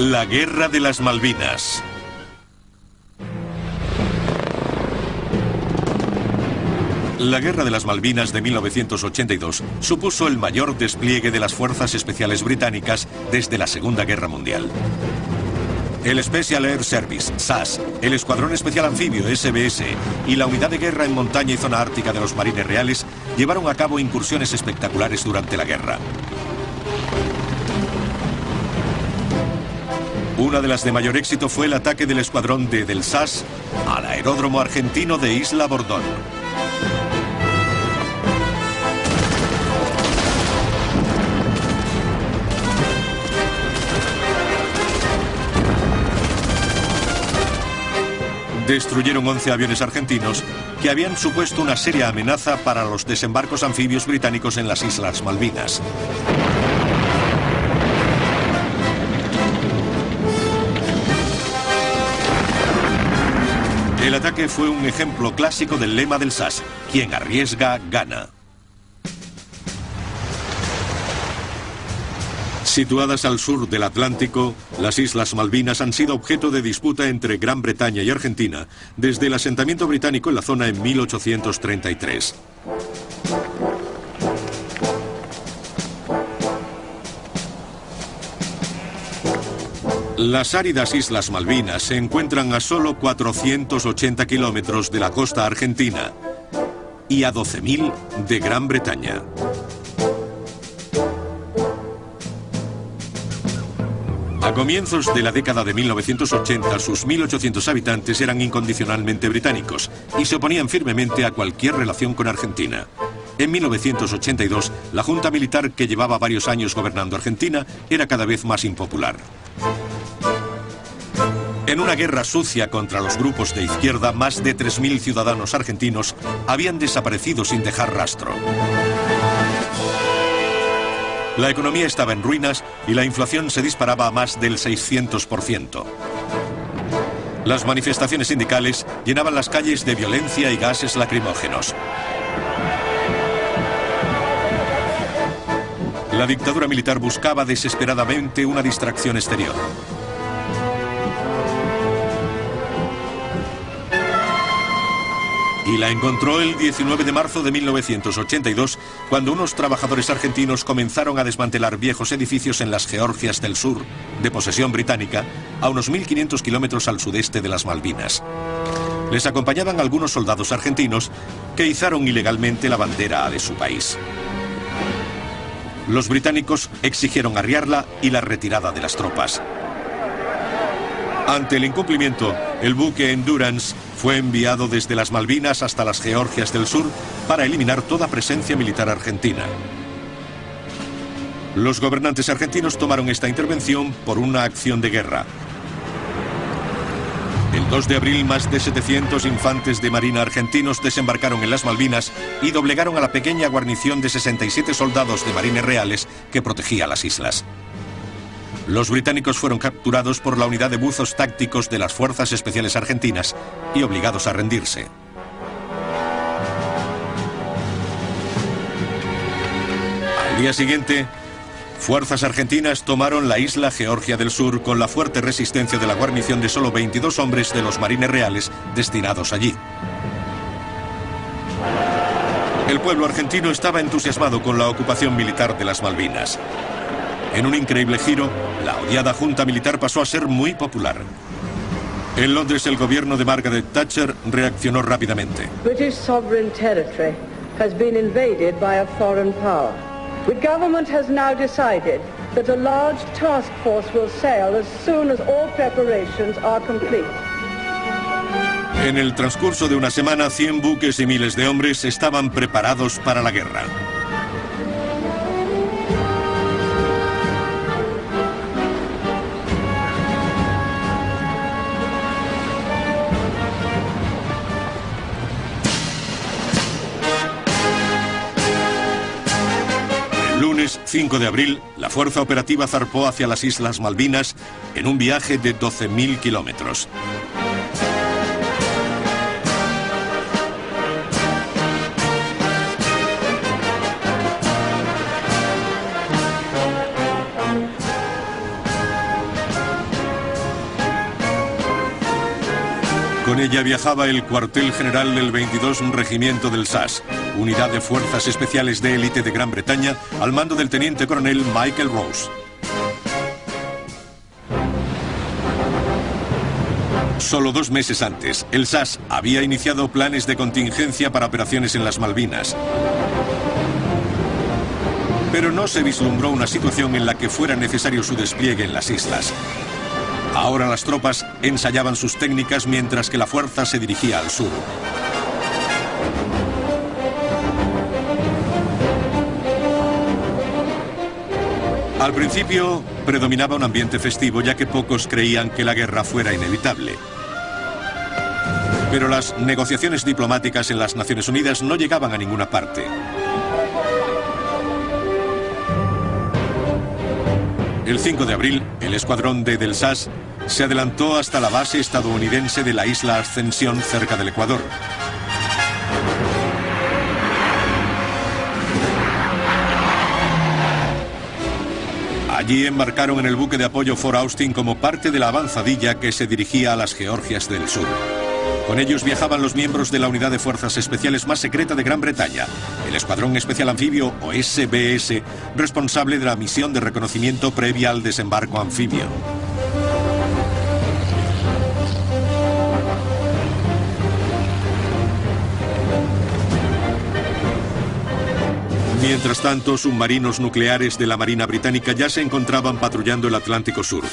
La Guerra de las Malvinas. La Guerra de las Malvinas de 1982 supuso el mayor despliegue de las Fuerzas Especiales Británicas desde la Segunda Guerra Mundial. El Special Air Service, SAS, el Escuadrón Especial Anfibio, SBS, y la Unidad de Guerra en Montaña y Zona Ártica de los Marines Reales llevaron a cabo incursiones espectaculares durante la guerra. Una de las de mayor éxito fue el ataque del escuadrón D del SAS al aeródromo argentino de Isla Bordón. Destruyeron 11 aviones argentinos que habían supuesto una seria amenaza para los desembarcos anfibios británicos en las Islas Malvinas. El ataque fue un ejemplo clásico del lema del SAS: quien arriesga, gana. Situadas al sur del Atlántico, las Islas Malvinas han sido objeto de disputa entre Gran Bretaña y Argentina desde el asentamiento británico en la zona en 1833. Las áridas Islas Malvinas se encuentran a solo 480 kilómetros de la costa argentina y a 12.000 de Gran Bretaña. A comienzos de la década de 1980, sus 1.800 habitantes eran incondicionalmente británicos y se oponían firmemente a cualquier relación con Argentina. En 1982, la junta militar que llevaba varios años gobernando Argentina era cada vez más impopular. En una guerra sucia contra los grupos de izquierda, más de 3.000 ciudadanos argentinos habían desaparecido sin dejar rastro. La economía estaba en ruinas y la inflación se disparaba a más del 600%. Las manifestaciones sindicales llenaban las calles de violencia y gases lacrimógenos. La dictadura militar buscaba desesperadamente una distracción exterior. Y la encontró el 19 de marzo de 1982, cuando unos trabajadores argentinos comenzaron a desmantelar viejos edificios en las Georgias del Sur, de posesión británica, a unos 1.500 kilómetros al sudeste de las Malvinas. Les acompañaban algunos soldados argentinos que izaron ilegalmente la bandera de su país. Los británicos exigieron arriarla y la retirada de las tropas. Ante el incumplimiento, el buque Endurance fue enviado desde las Malvinas hasta las Georgias del Sur para eliminar toda presencia militar argentina. Los gobernantes argentinos tomaron esta intervención por una acción de guerra. El 2 de abril, más de 700 infantes de marina argentinos desembarcaron en las Malvinas y doblegaron a la pequeña guarnición de 67 soldados de marines reales que protegía las islas. Los británicos fueron capturados por la unidad de buzos tácticos de las Fuerzas Especiales Argentinas y obligados a rendirse. Al día siguiente, fuerzas argentinas tomaron la isla Georgia del Sur con la fuerte resistencia de la guarnición de solo 22 hombres de los marines reales destinados allí. El pueblo argentino estaba entusiasmado con la ocupación militar de las Malvinas. En un increíble giro, la odiada junta militar pasó a ser muy popular. En Londres, el gobierno de Margaret Thatcher reaccionó rápidamente. British sovereign territory has been invaded by a foreign power. The government has now decided that a large task force will sail as soon as all preparations are complete. En el transcurso de una semana, 100 buques y miles de hombres estaban preparados para la guerra. Lunes 5 de abril, la fuerza operativa zarpó hacia las Islas Malvinas en un viaje de 12.000 kilómetros. ella viajaba el cuartel general del 22 Regimiento del SAS, unidad de fuerzas especiales de élite de Gran Bretaña, al mando del teniente coronel Michael Rose. Solo 2 meses antes, el SAS había iniciado planes de contingencia para operaciones en las Malvinas. Pero no se vislumbró una situación en la que fuera necesario su despliegue en las islas. Ahora las tropas ensayaban sus técnicas mientras que la fuerza se dirigía al sur. Al principio predominaba un ambiente festivo, ya que pocos creían que la guerra fuera inevitable. Pero las negociaciones diplomáticas en las Naciones Unidas no llegaban a ninguna parte. El 5 de abril, el escuadrón D del SAS se adelantó hasta la base estadounidense de la isla Ascensión, cerca del Ecuador. Allí embarcaron en el buque de apoyo Fort Austin como parte de la avanzadilla que se dirigía a las Georgias del Sur. Con ellos viajaban los miembros de la unidad de fuerzas especiales más secreta de Gran Bretaña, el Escuadrón Especial Anfibio, o SBS, responsable de la misión de reconocimiento previa al desembarco anfibio. Mientras tanto, submarinos nucleares de la Marina Británica ya se encontraban patrullando el Atlántico Sur.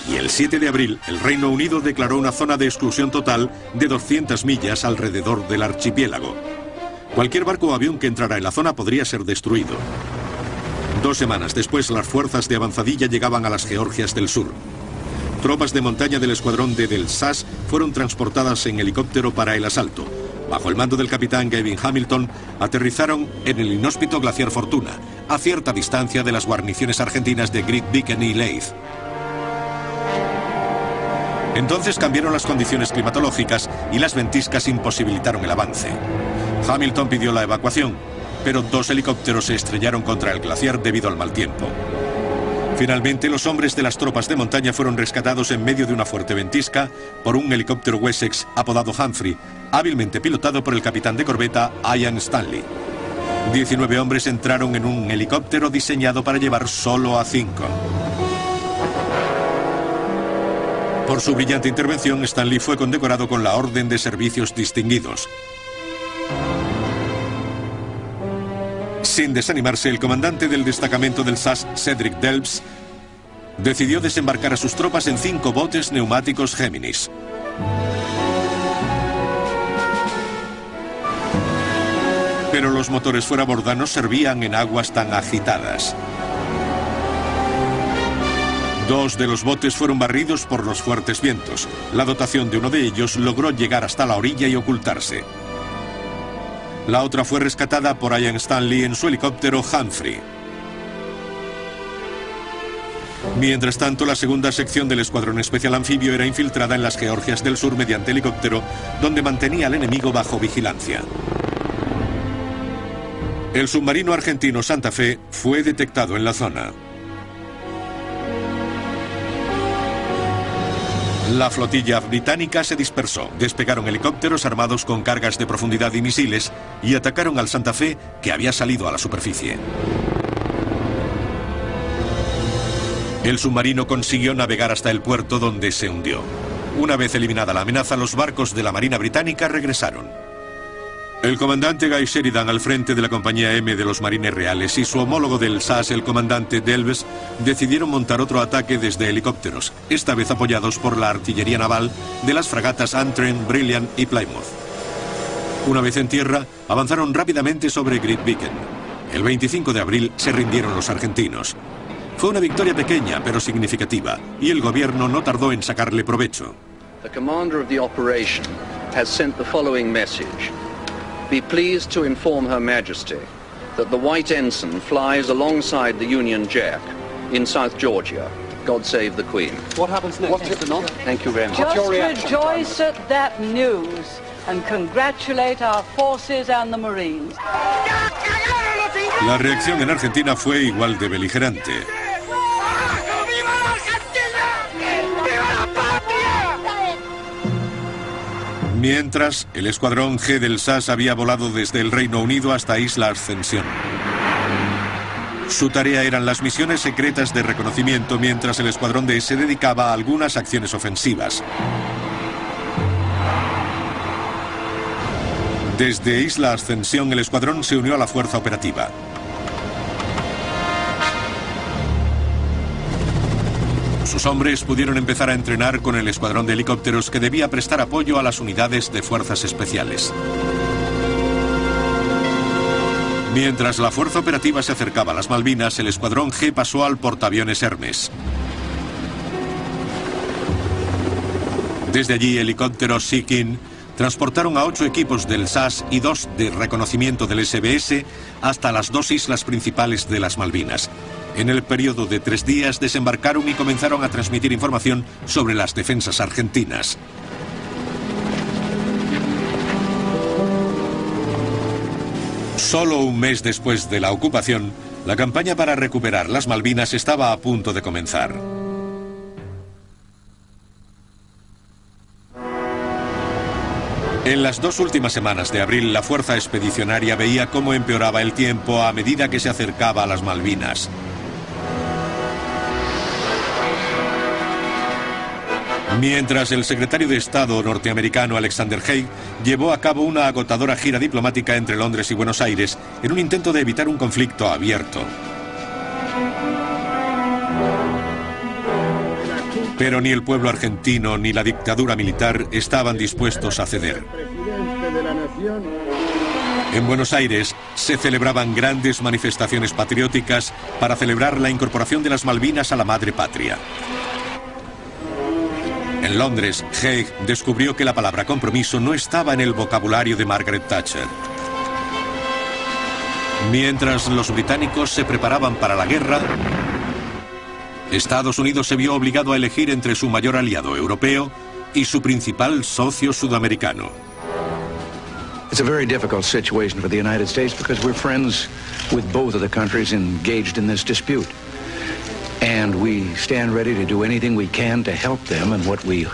Y el 7 de abril, el Reino Unido declaró una zona de exclusión total de 200 millas alrededor del archipiélago. Cualquier barco o avión que entrara en la zona podría ser destruido. 2 semanas después, las fuerzas de avanzadilla llegaban a las Georgias del Sur. Tropas de montaña del escuadrón D del SAS fueron transportadas en helicóptero para el asalto. Bajo el mando del capitán Gavin Hamilton, aterrizaron en el inhóspito glaciar Fortuna, a cierta distancia de las guarniciones argentinas de Great Beacon y Leith. Entonces cambiaron las condiciones climatológicas y las ventiscas imposibilitaron el avance. Hamilton pidió la evacuación, pero 2 helicópteros se estrellaron contra el glaciar debido al mal tiempo. Finalmente, los hombres de las tropas de montaña fueron rescatados en medio de una fuerte ventisca por un helicóptero Wessex apodado Humphrey, hábilmente pilotado por el capitán de corbeta Ian Stanley. 19 hombres entraron en un helicóptero diseñado para llevar solo a 5. Por su brillante intervención, Stanley fue condecorado con la Orden de Servicios Distinguidos. Sin desanimarse, el comandante del destacamento del SAS, Cedric Delbs, decidió desembarcar a sus tropas en 5 botes neumáticos Géminis. Pero los motores fuera borda no servían en aguas tan agitadas. 2 de los botes fueron barridos por los fuertes vientos. La dotación de uno de ellos logró llegar hasta la orilla y ocultarse. La otra fue rescatada por Ian Stanley en su helicóptero Humphrey. Mientras tanto, la segunda sección del Escuadrón Especial Anfibio era infiltrada en las Georgias del Sur mediante helicóptero, donde mantenía al enemigo bajo vigilancia. El submarino argentino Santa Fe fue detectado en la zona. La flotilla británica se dispersó, despegaron helicópteros armados con cargas de profundidad y misiles y atacaron al Santa Fe, que había salido a la superficie. El submarino consiguió navegar hasta el puerto, donde se hundió. Una vez eliminada la amenaza, los barcos de la Marina Británica regresaron. El comandante Guy Sheridan, al frente de la compañía M de los Marines Reales, y su homólogo del SAS, el comandante Delbes, decidieron montar otro ataque desde helicópteros, esta vez apoyados por la artillería naval de las fragatas Antrim, Brilliant y Plymouth. Una vez en tierra, avanzaron rápidamente sobre Great Beacon. El 25 de abril se rindieron los argentinos. Fue una victoria pequeña, pero significativa, y el gobierno no tardó en sacarle provecho. The commander of the operation has sent the following message. Be pleased to inform Her Majesty that the White Ensign flies alongside the Union Jack in South Georgia. God save the Queen. What happens next, Mr. Knott? Thank you very much. Just rejoice at that news and congratulate our forces and the Marines. La reacción en Argentina fue igual de beligerante. Mientras, el escuadrón G del SAS había volado desde el Reino Unido hasta Isla Ascensión. Su tarea eran las misiones secretas de reconocimiento, mientras el escuadrón D se dedicaba a algunas acciones ofensivas. Desde Isla Ascensión, el escuadrón se unió a la fuerza operativa. Sus hombres pudieron empezar a entrenar con el escuadrón de helicópteros que debía prestar apoyo a las unidades de fuerzas especiales. Mientras la fuerza operativa se acercaba a las Malvinas, el escuadrón G pasó al portaaviones Hermes. Desde allí, helicópteros Sea King transportaron a 8 equipos del SAS y 2 de reconocimiento del SBS hasta las 2 islas principales de las Malvinas. En el periodo de 3 días desembarcaron y comenzaron a transmitir información sobre las defensas argentinas. Solo un mes después de la ocupación, la campaña para recuperar las Malvinas estaba a punto de comenzar. En las 2 últimas semanas de abril, la fuerza expedicionaria veía cómo empeoraba el tiempo a medida que se acercaba a las Malvinas. Mientras el secretario de Estado norteamericano Alexander Haig llevó a cabo una agotadora gira diplomática entre Londres y Buenos Aires en un intento de evitar un conflicto abierto. Pero ni el pueblo argentino ni la dictadura militar estaban dispuestos a ceder. En Buenos Aires se celebraban grandes manifestaciones patrióticas para celebrar la incorporación de las Malvinas a la madre patria. En Londres, Haig descubrió que la palabra compromiso no estaba en el vocabulario de Margaret Thatcher. Mientras los británicos se preparaban para la guerra, Estados Unidos se vio obligado a elegir entre su mayor aliado europeo y su principal socio sudamericano. It's a very difficult situation for the United States because we're friends with both of the countries engaged in this dispute. And we stand ready to do anything we can to help them, and what we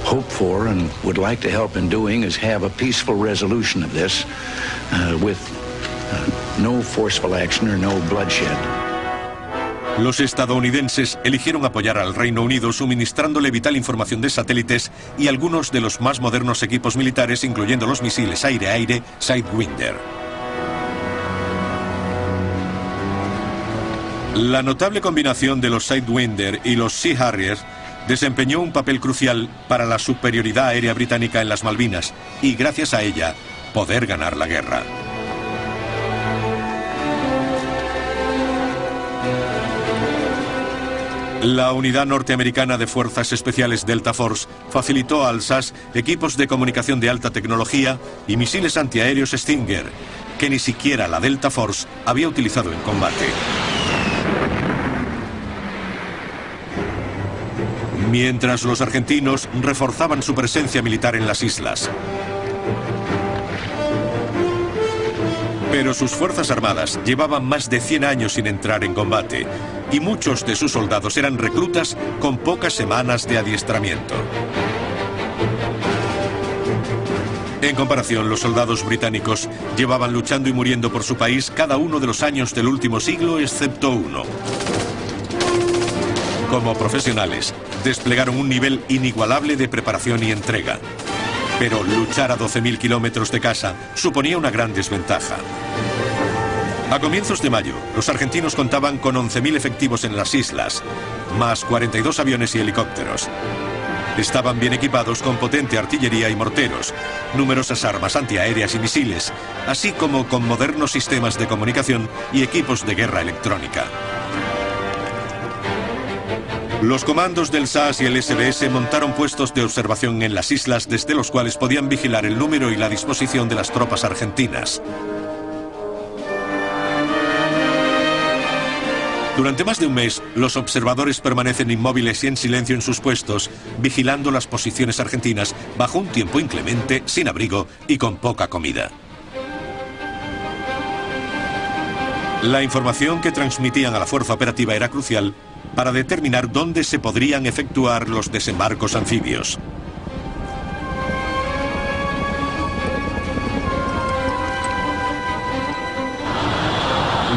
hope for and would like to help in doing is have a peaceful resolution of this with no forceful action or no bloodshed. Los estadounidenses eligieron apoyar al Reino Unido suministrándole vital información de satélites y algunos de los más modernos equipos militares, incluyendo los misiles aire-aire Sidewinder. La notable combinación de los Sidewinder y los Sea Harriers desempeñó un papel crucial para la superioridad aérea británica en las Malvinas y, gracias a ella, poder ganar la guerra. La unidad norteamericana de fuerzas especiales Delta Force facilitó al SAS equipos de comunicación de alta tecnología y misiles antiaéreos Stinger, que ni siquiera la Delta Force había utilizado en combate. Mientras los argentinos reforzaban su presencia militar en las islas. Pero sus fuerzas armadas llevaban más de 100 años sin entrar en combate, y muchos de sus soldados eran reclutas con pocas semanas de adiestramiento. En comparación, los soldados británicos llevaban luchando y muriendo por su país cada uno de los años del último siglo, excepto uno. Como profesionales, desplegaron un nivel inigualable de preparación y entrega. Pero luchar a 12.000 kilómetros de casa suponía una gran desventaja. A comienzos de mayo, los argentinos contaban con 11.000 efectivos en las islas, más 42 aviones y helicópteros. Estaban bien equipados con potente artillería y morteros, numerosas armas antiaéreas y misiles, así como con modernos sistemas de comunicación y equipos de guerra electrónica. Los comandos del SAS y el SBS montaron puestos de observación en las islas desde los cuales podían vigilar el número y la disposición de las tropas argentinas. Durante más de un mes, los observadores permanecen inmóviles y en silencio en sus puestos, vigilando las posiciones argentinas bajo un tiempo inclemente, sin abrigo y con poca comida. La información que transmitían a la fuerza operativa era crucial para determinar dónde se podrían efectuar los desembarcos anfibios.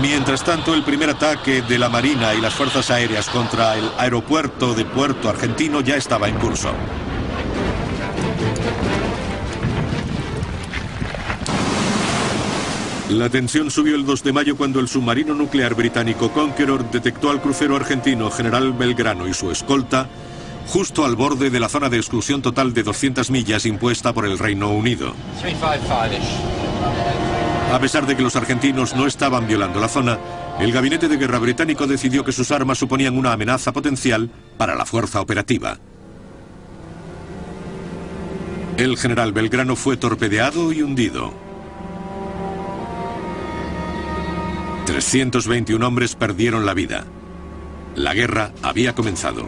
Mientras tanto, el primer ataque de la Marina y las Fuerzas Aéreas contra el aeropuerto de Puerto Argentino ya estaba en curso. La tensión subió el 2 de mayo cuando el submarino nuclear británico Conqueror detectó al crucero argentino General Belgrano y su escolta justo al borde de la zona de exclusión total de 200 millas impuesta por el Reino Unido. A pesar de que los argentinos no estaban violando la zona, el gabinete de guerra británico decidió que sus armas suponían una amenaza potencial para la fuerza operativa. El general Belgrano fue torpedeado y hundido. 321 hombres perdieron la vida. La guerra había comenzado.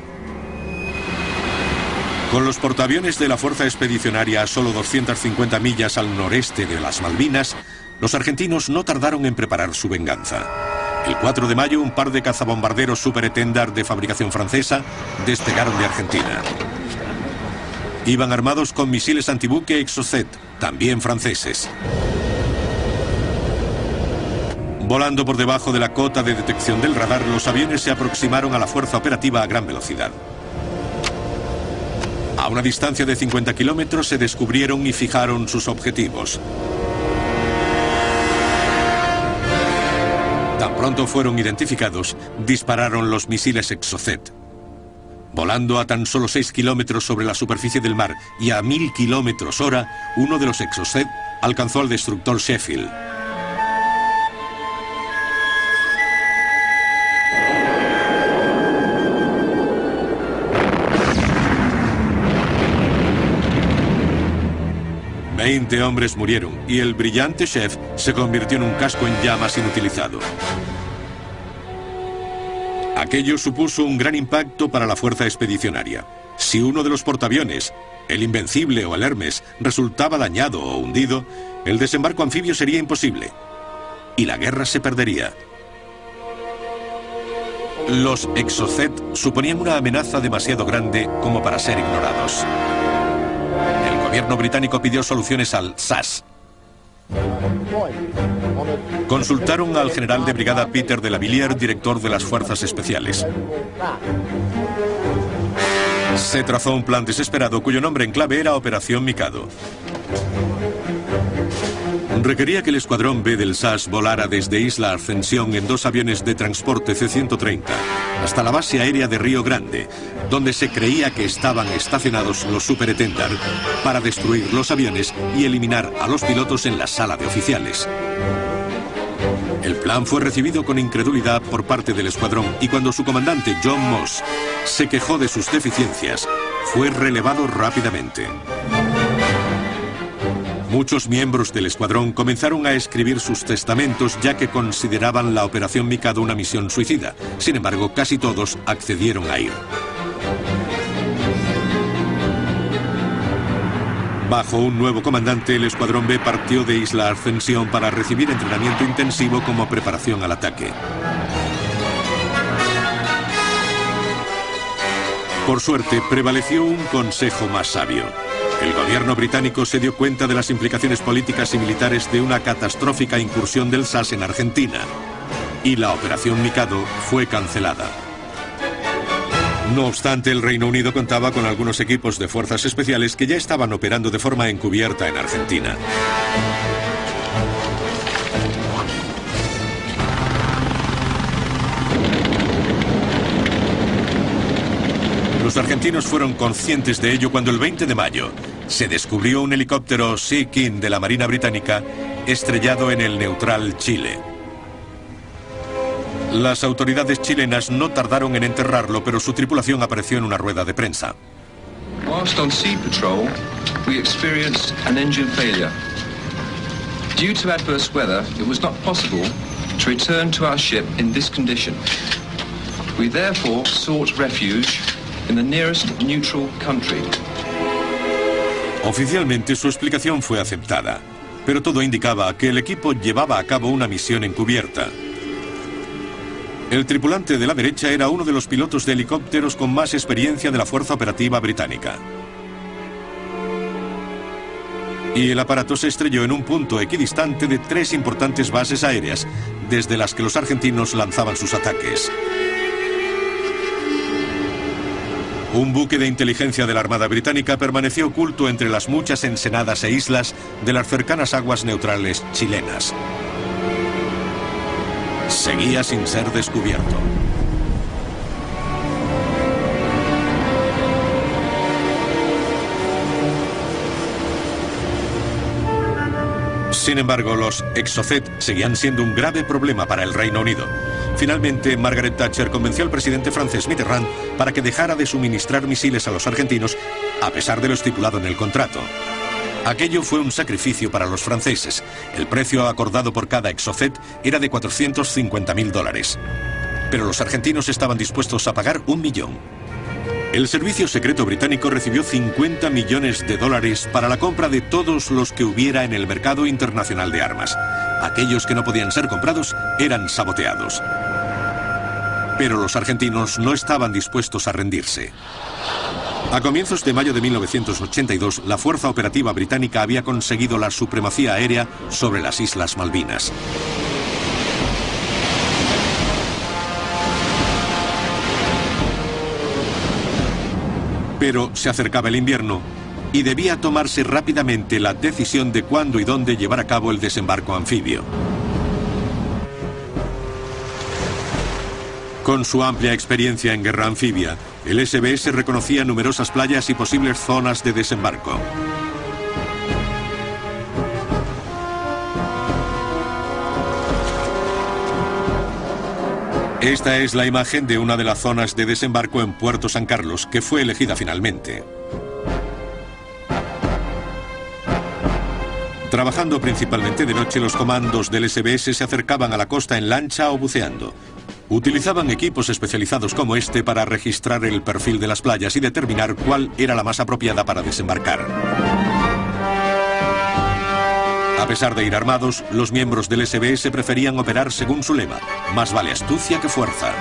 Con los portaaviones de la Fuerza Expedicionaria a solo 250 millas al noreste de las Malvinas, los argentinos no tardaron en preparar su venganza. El 4 de mayo, un par de cazabombarderos Super Étendard de fabricación francesa despegaron de Argentina. Iban armados con misiles antibuque Exocet, también franceses. Volando por debajo de la cota de detección del radar, los aviones se aproximaron a la fuerza operativa a gran velocidad. A una distancia de 50 kilómetros se descubrieron y fijaron sus objetivos. Tan pronto fueron identificados, dispararon los misiles Exocet. Volando a tan solo 6 kilómetros sobre la superficie del mar y a 1000 kilómetros hora, uno de los Exocet alcanzó al destructor Sheffield. Veinte hombres murieron y el brillante Chef se convirtió en un casco en llamas inutilizado. Aquello supuso un gran impacto para la fuerza expedicionaria. Si uno de los portaaviones, el Invencible o el Hermes, resultaba dañado o hundido, el desembarco anfibio sería imposible y la guerra se perdería. Los Exocet suponían una amenaza demasiado grande como para ser ignorados. El gobierno británico pidió soluciones al SAS. Consultaron al general de brigada Peter de la Villiers, director de las Fuerzas Especiales. Se trazó un plan desesperado cuyo nombre en clave era Operación Mikado. Requería que el escuadrón B del SAS volara desde Isla Ascensión en 2 aviones de transporte C-130 hasta la base aérea de Río Grande, donde se creía que estaban estacionados los Super Étendard, para destruir los aviones y eliminar a los pilotos en la sala de oficiales. El plan fue recibido con incredulidad por parte del escuadrón y cuando su comandante John Moss se quejó de sus deficiencias, fue relevado rápidamente. Muchos miembros del escuadrón comenzaron a escribir sus testamentos ya que consideraban la Operación Mikado una misión suicida. Sin embargo, casi todos accedieron a ir. Bajo un nuevo comandante, el escuadrón B partió de Isla Ascensión para recibir entrenamiento intensivo como preparación al ataque. Por suerte, prevaleció un consejo más sabio. El gobierno británico se dio cuenta de las implicaciones políticas y militares de una catastrófica incursión del SAS en Argentina, y la Operación Mikado fue cancelada. No obstante, el Reino Unido contaba con algunos equipos de fuerzas especiales que ya estaban operando de forma encubierta en Argentina. Los argentinos fueron conscientes de ello cuando el 20 de mayo se descubrió un helicóptero Sea King de la Marina Británica estrellado en el neutral Chile. Las autoridades chilenas no tardaron en enterrarlo, pero su tripulación apareció en una rueda de prensa. Whilst on sea patrol, we experienced an engine failure. Due to adverse weather, it was not possible to return to our ship in this condition. We therefore sought refuge in the nearest neutral country. Oficialmente su explicación fue aceptada, pero todo indicaba que el equipo llevaba a cabo una misión encubierta. El tripulante de la derecha era uno de los pilotos de helicópteros con más experiencia de la Fuerza Operativa Británica. Y el aparato se estrelló en un punto equidistante de 3 importantes bases aéreas, desde las que los argentinos lanzaban sus ataques. Un buque de inteligencia de la Armada Británica permaneció oculto entre las muchas ensenadas e islas de las cercanas aguas neutrales chilenas. Seguía sin ser descubierto. Sin embargo, los Exocet seguían siendo un grave problema para el Reino Unido. Finalmente, Margaret Thatcher convenció al presidente francés Mitterrand para que dejara de suministrar misiles a los argentinos, a pesar de lo estipulado en el contrato. Aquello fue un sacrificio para los franceses. El precio acordado por cada Exocet era de $450.000. Pero los argentinos estaban dispuestos a pagar $1 millón. El servicio secreto británico recibió $50 millones para la compra de todos los que hubiera en el mercado internacional de armas. Aquellos que no podían ser comprados eran saboteados. Pero los argentinos no estaban dispuestos a rendirse. A comienzos de mayo de 1982, la Fuerza Operativa Británica había conseguido la supremacía aérea sobre las Islas Malvinas. Pero se acercaba el invierno y debía tomarse rápidamente la decisión de cuándo y dónde llevar a cabo el desembarco anfibio. Con su amplia experiencia en guerra anfibia, el SBS reconocía numerosas playas y posibles zonas de desembarco. Esta es la imagen de una de las zonas de desembarco en Puerto San Carlos, que fue elegida finalmente. Trabajando principalmente de noche, los comandos del SBS se acercaban a la costa en lancha o buceando. Utilizaban equipos especializados como este para registrar el perfil de las playas y determinar cuál era la más apropiada para desembarcar. A pesar de ir armados, los miembros del SBS preferían operar según su lema: más vale astucia que fuerza.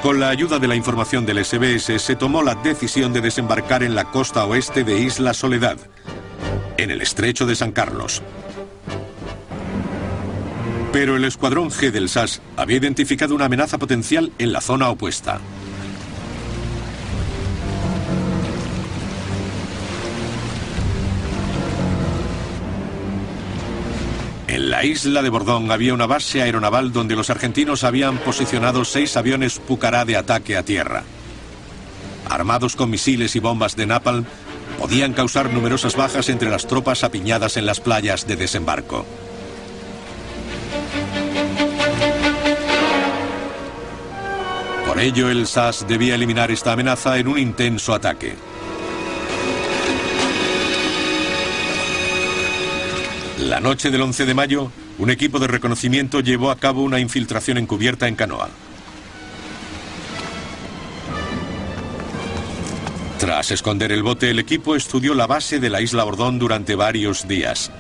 Con la ayuda de la información del SBS se tomó la decisión de desembarcar en la costa oeste de Isla Soledad, en el estrecho de San Carlos. Pero el escuadrón G del SAS había identificado una amenaza potencial en la zona opuesta. En la isla de Bordón había una base aeronaval donde los argentinos habían posicionado 6 aviones Pucará de ataque a tierra. Armados con misiles y bombas de napalm, podían causar numerosas bajas entre las tropas apiñadas en las playas de desembarco. Por ello, el SAS debía eliminar esta amenaza en un intenso ataque. La noche del 11 de mayo, un equipo de reconocimiento llevó a cabo una infiltración encubierta en canoa. Tras esconder el bote, el equipo estudió la base de la isla Bordón durante varios días.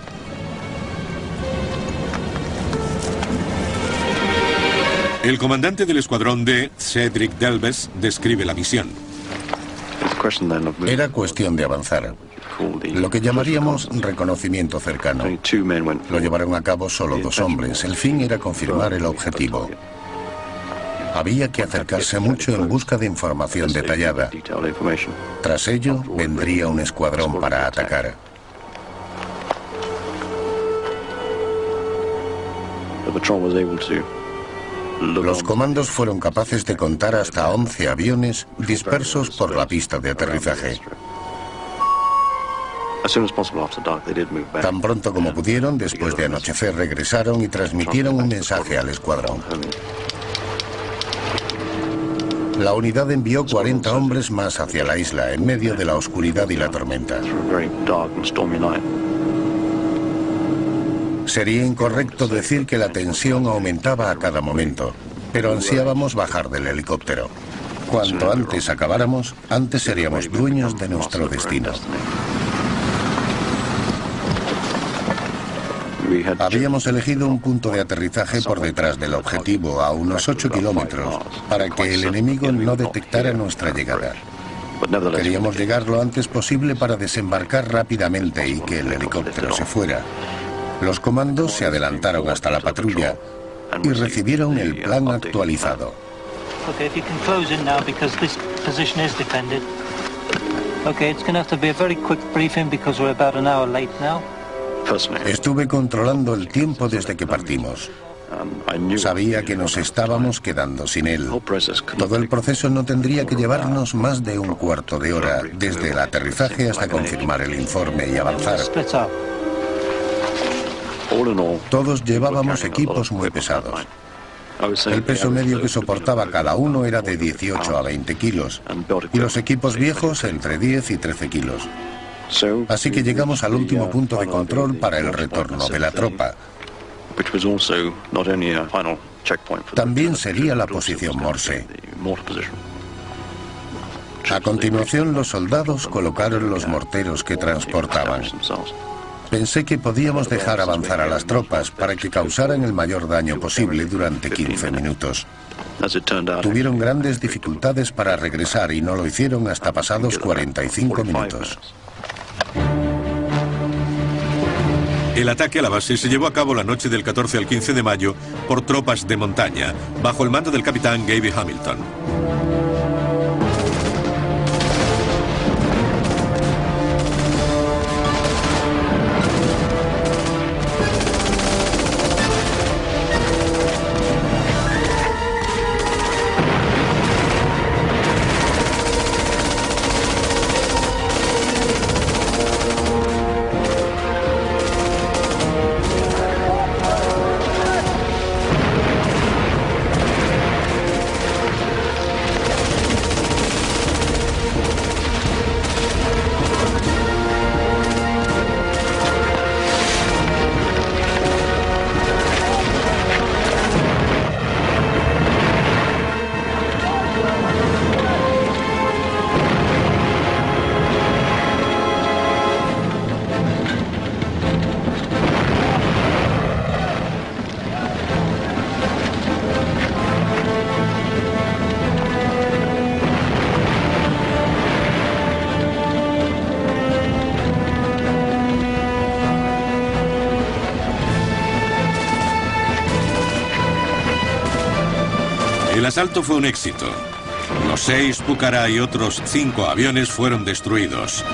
El comandante del escuadrón D, Cedric Delves, describe la misión. Era cuestión de avanzar. Lo que llamaríamos reconocimiento cercano. Lo llevaron a cabo solo 2 hombres. El fin era confirmar el objetivo. Había que acercarse mucho en busca de información detallada. Tras ello, vendría un escuadrón para atacar. Los comandos fueron capaces de contar hasta 11 aviones dispersos por la pista de aterrizaje. Tan pronto como pudieron, después de anochecer, regresaron y transmitieron un mensaje al escuadrón. La unidad envió 40 hombres más hacia la isla, en medio de la oscuridad y la tormenta. Sería incorrecto decir que la tensión aumentaba a cada momento, pero ansiábamos bajar del helicóptero. Cuanto antes acabáramos, antes seríamos dueños de nuestro destino. Habíamos elegido un punto de aterrizaje por detrás del objetivo, a unos 8 kilómetros, para que el enemigo no detectara nuestra llegada. Queríamos llegar lo antes posible para desembarcar rápidamente y que el helicóptero se fuera. Los comandos se adelantaron hasta la patrulla y recibieron el plan actualizado. Okay, if you can close in now because this position is defended. Okay, it's going to have to be a very quick briefing because we're about an hour late now. Estuve controlando el tiempo desde que partimos. Sabía que nos estábamos quedando sin él. Todo el proceso no tendría que llevarnos más de un cuarto de hora, desde el aterrizaje hasta confirmar el informe y avanzar. Todos llevábamos equipos muy pesados. El peso medio que soportaba cada uno era de 18 a 20 kilos, y los equipos viejos entre 10 y 13 kilos. Así que llegamos al último punto de control para el retorno de la tropa. También sería la posición Morse. A continuación, los soldados colocaron los morteros que transportaban. Pensé que podíamos dejar avanzar a las tropas para que causaran el mayor daño posible durante 15 minutos. Tuvieron grandes dificultades para regresar y no lo hicieron hasta pasados 45 minutos. El ataque a la base se llevó a cabo la noche del 14 al 15 de mayo por tropas de montaña, bajo el mando del capitán Gaby Hamilton. El asalto fue un éxito. Los 6 Pucará y otros 5 aviones fueron destruidos.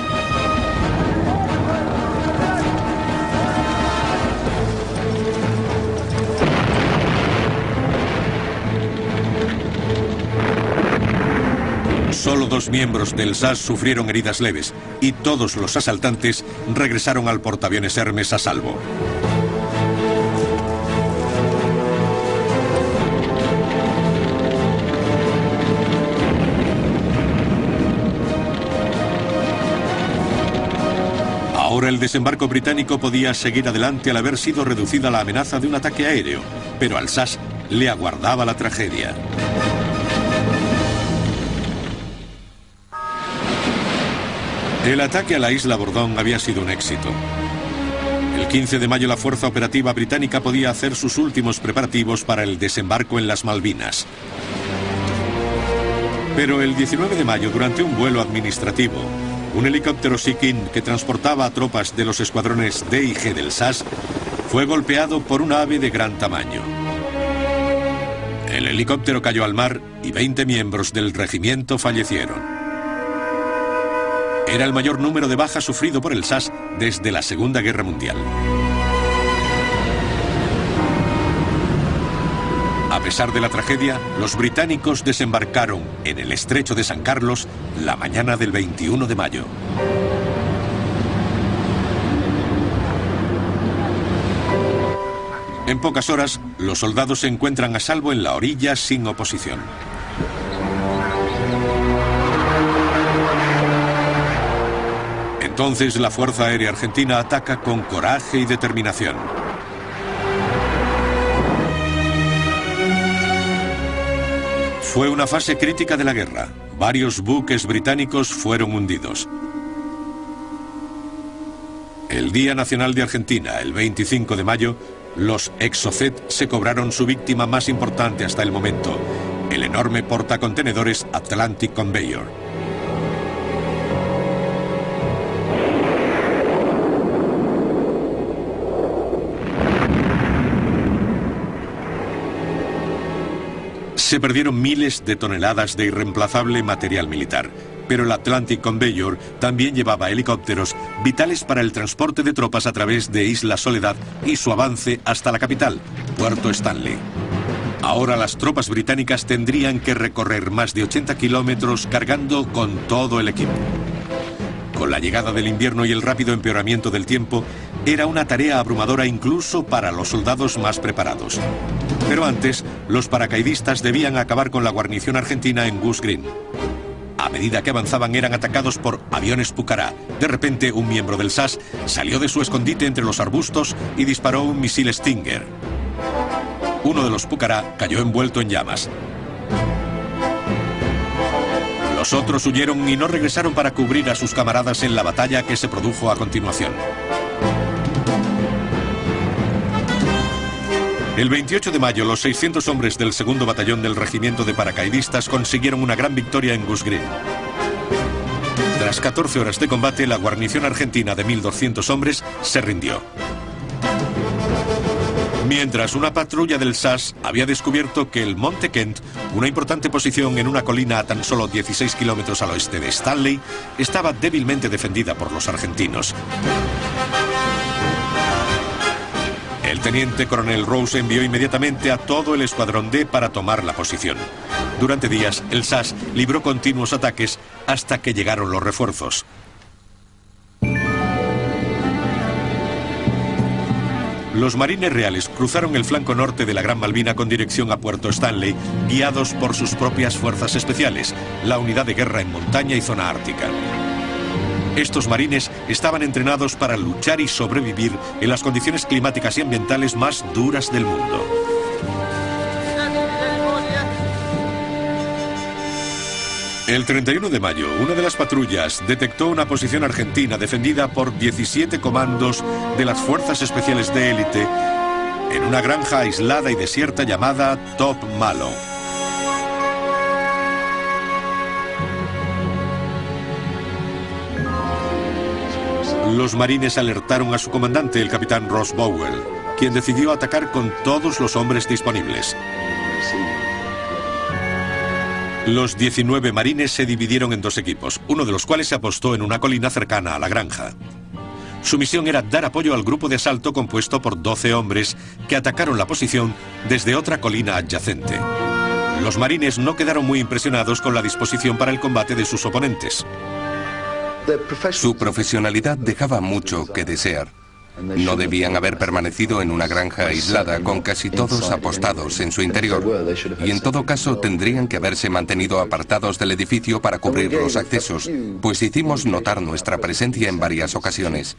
Solo 2 miembros del SAS sufrieron heridas leves y todos los asaltantes regresaron al portaaviones Hermes a salvo. Ahora el desembarco británico podía seguir adelante al haber sido reducida la amenaza de un ataque aéreo, pero al SAS le aguardaba la tragedia. El ataque a la isla Bordón había sido un éxito. El 15 de mayo la fuerza operativa británica podía hacer sus últimos preparativos para el desembarco en las Malvinas. Pero el 19 de mayo, durante un vuelo administrativo, un helicóptero Sea King que transportaba a tropas de los escuadrones D y G del SAS fue golpeado por un ave de gran tamaño. El helicóptero cayó al mar y 20 miembros del regimiento fallecieron. Era el mayor número de bajas sufrido por el SAS desde la Segunda Guerra Mundial. A pesar de la tragedia, los británicos desembarcaron en el estrecho de San Carlos la mañana del 21 de mayo. En pocas horas, los soldados se encuentran a salvo en la orilla sin oposición. Entonces la Fuerza Aérea Argentina ataca con coraje y determinación. Fue una fase crítica de la guerra. Varios buques británicos fueron hundidos. El Día Nacional de Argentina, el 25 de mayo, los Exocet se cobraron su víctima más importante hasta el momento, el enorme portacontenedores Atlantic Conveyor. Se perdieron miles de toneladas de irreemplazable material militar, pero el Atlantic Conveyor también llevaba helicópteros vitales para el transporte de tropas a través de Isla Soledad y su avance hasta la capital, Puerto Stanley. Ahora las tropas británicas tendrían que recorrer más de 80 kilómetros cargando con todo el equipo. Con la llegada del invierno y el rápido empeoramiento del tiempo, era una tarea abrumadora incluso para los soldados más preparados. Pero antes, los paracaidistas debían acabar con la guarnición argentina en Goose Green. A medida que avanzaban eran atacados por aviones Pucará. De repente, un miembro del SAS salió de su escondite entre los arbustos y disparó un misil Stinger. Uno de los Pucará cayó envuelto en llamas. Los otros huyeron y no regresaron para cubrir a sus camaradas en la batalla que se produjo a continuación. El 28 de mayo, los 600 hombres del segundo batallón del regimiento de paracaidistas consiguieron una gran victoria en Goose Green. Tras 14 horas de combate, la guarnición argentina de 1.200 hombres se rindió. Mientras, una patrulla del SAS había descubierto que el Monte Kent, una importante posición en una colina a tan solo 16 kilómetros al oeste de Stanley, estaba débilmente defendida por los argentinos. El teniente coronel Rose envió inmediatamente a todo el escuadrón D para tomar la posición. Durante días, el SAS libró continuos ataques hasta que llegaron los refuerzos. Los marines reales cruzaron el flanco norte de la Gran Malvina con dirección a Puerto Stanley, guiados por sus propias fuerzas especiales, la unidad de guerra en montaña y zona ártica. Estos marines estaban entrenados para luchar y sobrevivir en las condiciones climáticas y ambientales más duras del mundo. El 31 de mayo, una de las patrullas detectó una posición argentina defendida por 17 comandos de las Fuerzas Especiales de Élite en una granja aislada y desierta llamada Top Malo. Los marines alertaron a su comandante, el capitán Ross Bowell, quien decidió atacar con todos los hombres disponibles. Los 19 marines se dividieron en dos equipos, uno de los cuales se apostó en una colina cercana a la granja. Su misión era dar apoyo al grupo de asalto compuesto por 12 hombres que atacaron la posición desde otra colina adyacente. Los marines no quedaron muy impresionados con la disposición para el combate de sus oponentes. Su profesionalidad dejaba mucho que desear. No debían haber permanecido en una granja aislada con casi todos apostados en su interior. Y en todo caso tendrían que haberse mantenido apartados del edificio para cubrir los accesos, pues hicimos notar nuestra presencia en varias ocasiones.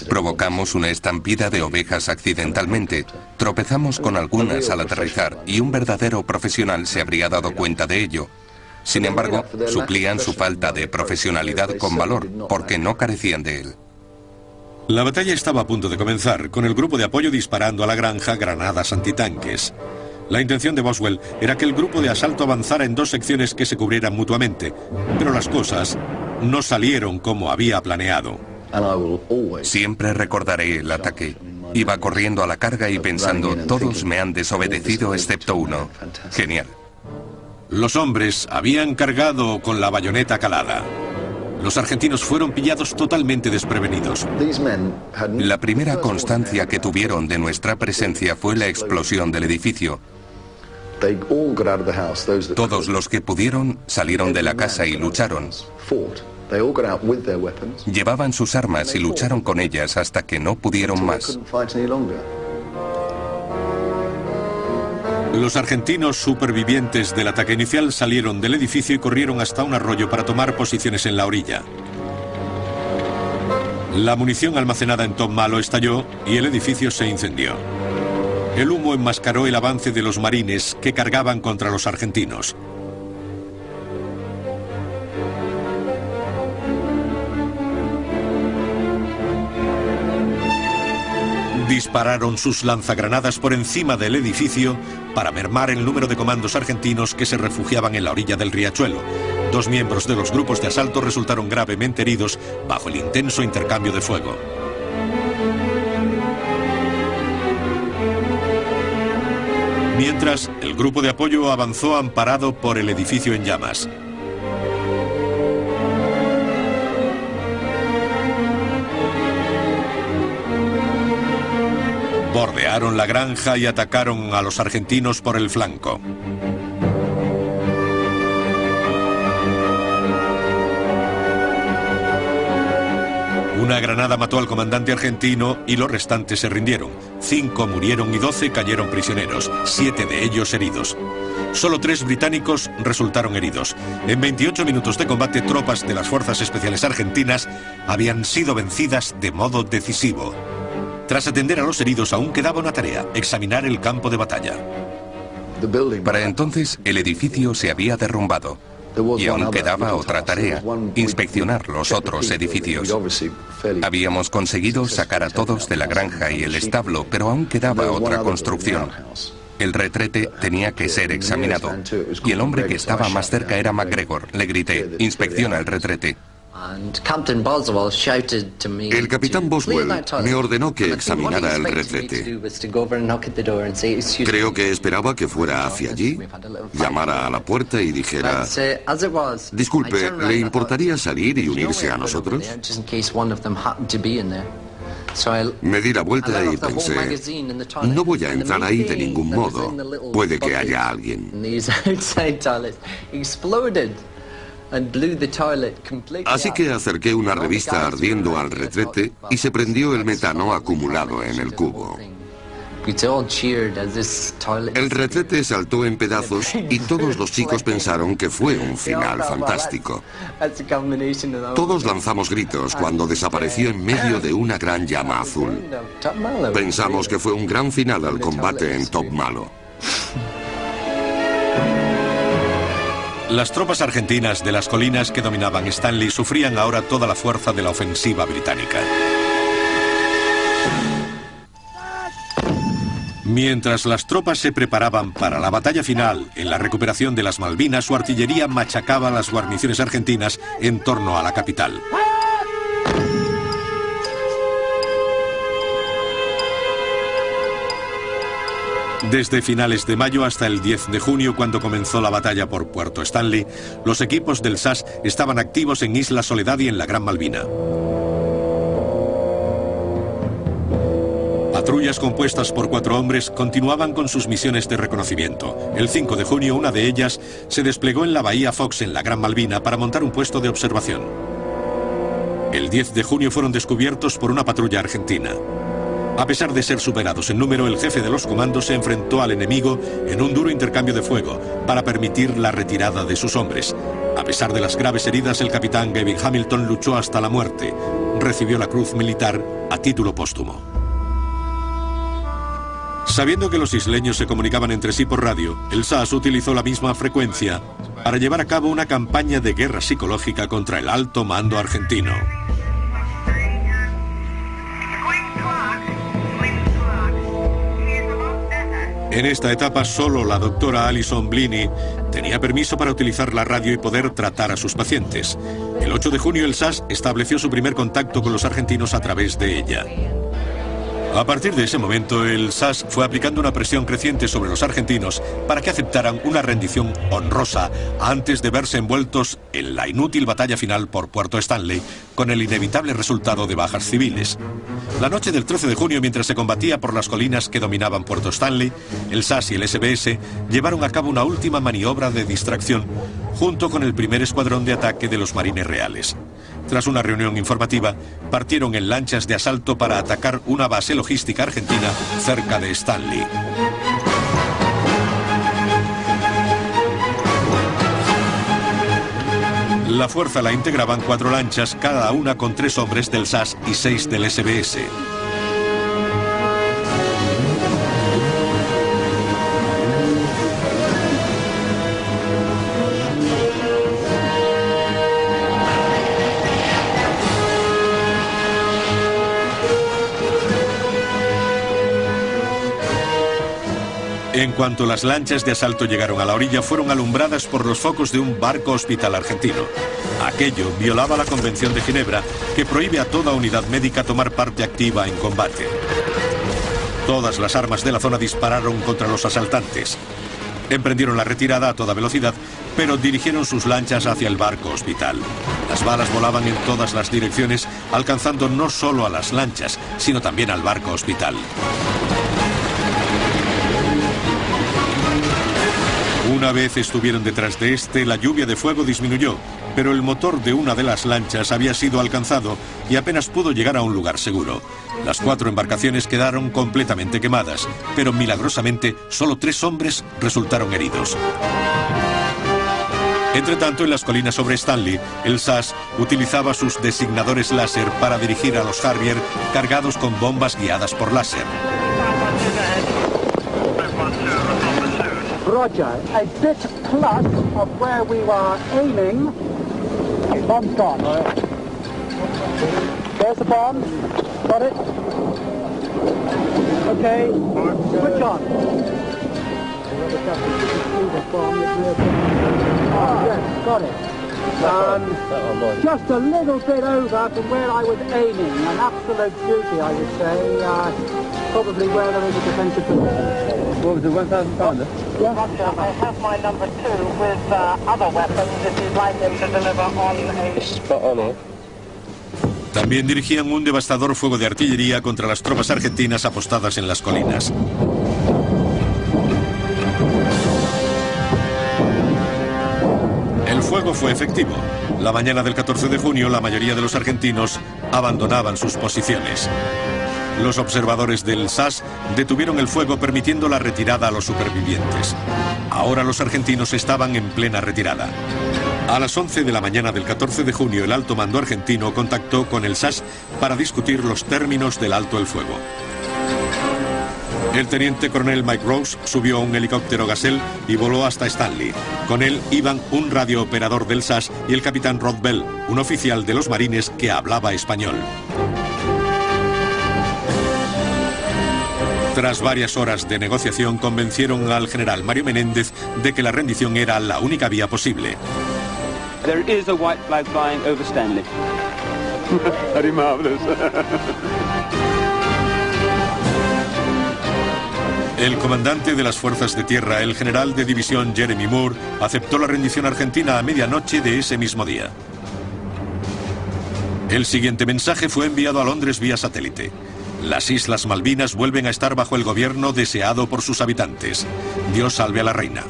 Provocamos una estampida de ovejas accidentalmente, tropezamos con algunas al aterrizar y un verdadero profesional se habría dado cuenta de ello. Sin embargo, suplían su falta de profesionalidad con valor, porque no carecían de él. La batalla estaba a punto de comenzar, con el grupo de apoyo disparando a la granja granadas antitanques. La intención de Boswell era que el grupo de asalto avanzara en dos secciones que se cubrieran mutuamente, pero las cosas no salieron como había planeado. Siempre recordaré el ataque. Iba corriendo a la carga y pensando, todos me han desobedecido excepto uno. Genial. Los hombres habían cargado con la bayoneta calada. Los argentinos fueron pillados totalmente desprevenidos. La primera constancia que tuvieron de nuestra presencia fue la explosión del edificio. Todos los que pudieron salieron de la casa y lucharon. Llevaban sus armas y lucharon con ellas hasta que no pudieron más. Los argentinos supervivientes del ataque inicial salieron del edificio y corrieron hasta un arroyo para tomar posiciones en la orilla. La munición almacenada en Top Malo estalló y el edificio se incendió. El humo enmascaró el avance de los marines que cargaban contra los argentinos. Dispararon sus lanzagranadas por encima del edificio para mermar el número de comandos argentinos que se refugiaban en la orilla del riachuelo. Dos miembros de los grupos de asalto resultaron gravemente heridos bajo el intenso intercambio de fuego. Mientras, el grupo de apoyo avanzó amparado por el edificio en llamas. Bordearon la granja y atacaron a los argentinos por el flanco. Una granada mató al comandante argentino y los restantes se rindieron. 5 murieron y 12 cayeron prisioneros, 7 de ellos heridos. Solo 3 británicos resultaron heridos. En 28 minutos de combate, tropas de las Fuerzas Especiales Argentinas habían sido vencidas de modo decisivo. Tras atender a los heridos, aún quedaba una tarea: examinar el campo de batalla. Para entonces, el edificio se había derrumbado. Y aún quedaba otra tarea: inspeccionar los otros edificios. Habíamos conseguido sacar a todos de la granja y el establo, pero aún quedaba otra construcción. El retrete tenía que ser examinado. Y el hombre que estaba más cerca era MacGregor. Le grité: inspecciona el retrete. El capitán Boswell me ordenó que examinara el retrete. Creo que esperaba que fuera hacia allí, llamara a la puerta y dijera: disculpe, ¿le importaría salir y unirse a nosotros? Me di la vuelta y pensé: no voy a entrar ahí de ningún modo. Puede que haya alguien. Así que acerqué una revista ardiendo al retrete y se prendió el metano acumulado en el cubo. El retrete saltó en pedazos y todos los chicos pensaron que fue un final fantástico. Todos lanzamos gritos cuando desapareció en medio de una gran llama azul. Pensamos que fue un gran final al combate en Top Malo. Las tropas argentinas de las colinas que dominaban Stanley sufrían ahora toda la fuerza de la ofensiva británica. Mientras las tropas se preparaban para la batalla final en la recuperación de las Malvinas, su artillería machacaba las guarniciones argentinas en torno a la capital. Desde finales de mayo hasta el 10 de junio, cuando comenzó la batalla por Puerto Stanley, los equipos del SAS estaban activos en Isla Soledad y en la Gran Malvina. Patrullas compuestas por 4 hombres continuaban con sus misiones de reconocimiento. El 5 de junio, una de ellas se desplegó en la bahía Fox, en la Gran Malvina, para montar un puesto de observación. El 10 de junio fueron descubiertos por una patrulla argentina. A pesar de ser superados en número, el jefe de los comandos se enfrentó al enemigo en un duro intercambio de fuego para permitir la retirada de sus hombres. A pesar de las graves heridas, el capitán Gavin Hamilton luchó hasta la muerte. Recibió la Cruz Militar a título póstumo. Sabiendo que los isleños se comunicaban entre sí por radio, el SAS utilizó la misma frecuencia para llevar a cabo una campaña de guerra psicológica contra el alto mando argentino. En esta etapa, solo la doctora Alison Bliney tenía permiso para utilizar la radio y poder tratar a sus pacientes. El 8 de junio, el SAS estableció su primer contacto con los argentinos a través de ella. A partir de ese momento, el SAS fue aplicando una presión creciente sobre los argentinos para que aceptaran una rendición honrosa antes de verse envueltos en la inútil batalla final por Puerto Stanley, con el inevitable resultado de bajas civiles. La noche del 13 de junio, mientras se combatía por las colinas que dominaban Puerto Stanley, el SAS y el SBS llevaron a cabo una última maniobra de distracción junto con el primer escuadrón de ataque de los Marines Reales. Tras una reunión informativa, partieron en lanchas de asalto para atacar una base logística argentina cerca de Stanley. La fuerza la integraban 4 lanchas, cada una con 3 hombres del SAS y 6 del SBS. En cuanto las lanchas de asalto llegaron a la orilla, fueron alumbradas por los focos de un barco hospital argentino. Aquello violaba la Convención de Ginebra, que prohíbe a toda unidad médica tomar parte activa en combate. Todas las armas de la zona dispararon contra los asaltantes. Emprendieron la retirada a toda velocidad, pero dirigieron sus lanchas hacia el barco hospital. Las balas volaban en todas las direcciones, alcanzando no solo a las lanchas, sino también al barco hospital. Una vez estuvieron detrás de este, la lluvia de fuego disminuyó, pero el motor de una de las lanchas había sido alcanzado y apenas pudo llegar a un lugar seguro. Las 4 embarcaciones quedaron completamente quemadas, pero milagrosamente solo 3 hombres resultaron heridos. Entretanto, en las colinas sobre Stanley, el SAS utilizaba sus designadores láser para dirigir a los Harrier cargados con bombas guiadas por láser. Roger, a bit plus of where we were aiming. Bomb's gone. There's the bomb. Got it? Okay. Switch on. Yes, got it. Just a little bit over from where I was aiming. An absolute duty, I would say. Probably where there is a defensive position. What was it, 1,000 pounder? Yeah. Roger, I have my number 2 with other weapons if you'd like them to deliver on a... Spot on here. También dirigían un devastador fuego de artillería contra las tropas argentinas apostadas en las colinas. El fuego fue efectivo. La mañana del 14 de junio, la mayoría de los argentinos abandonaban sus posiciones. Los observadores del SAS detuvieron el fuego, permitiendo la retirada a los supervivientes. Ahora los argentinos estaban en plena retirada. A las 11 de la mañana del 14 de junio, el alto mando argentino contactó con el SAS para discutir los términos del alto el fuego. El teniente coronel Mike Rose subió a un helicóptero Gazelle y voló hasta Stanley. Con él iban un radiooperador del SAS y el capitán Rod Bell, un oficial de los marines que hablaba español. Tras varias horas de negociación, convencieron al general Mario Menéndez de que la rendición era la única vía posible. There is a white flag flying over Stanley. Very marvelous. El comandante de las fuerzas de tierra, el general de división Jeremy Moore, aceptó la rendición argentina a medianoche de ese mismo día. El siguiente mensaje fue enviado a Londres vía satélite. Las Islas Malvinas vuelven a estar bajo el gobierno deseado por sus habitantes. Dios salve a la reina.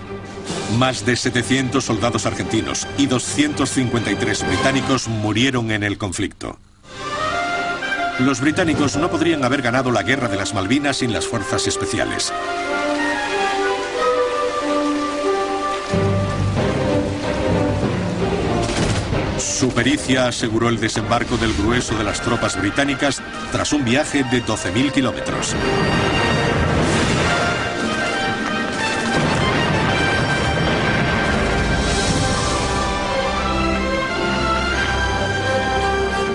Más de 700 soldados argentinos y 253 británicos murieron en el conflicto. Los británicos no podrían haber ganado la guerra de las Malvinas sin las fuerzas especiales. Su pericia aseguró el desembarco del grueso de las tropas británicas tras un viaje de 12.000 kilómetros.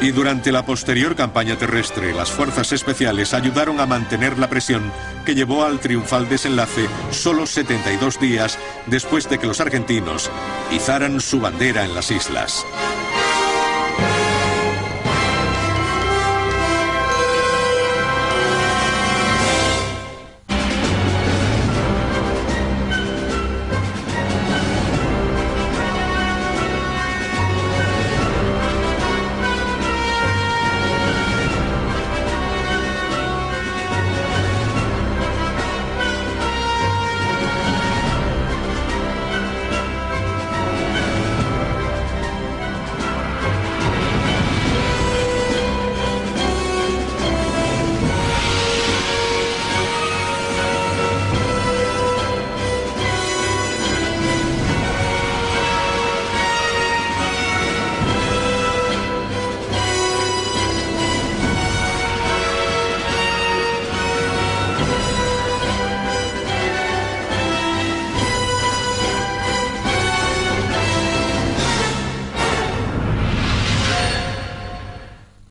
Y durante la posterior campaña terrestre, las fuerzas especiales ayudaron a mantener la presión que llevó al triunfal desenlace solo 72 días después de que los argentinos izaran su bandera en las islas.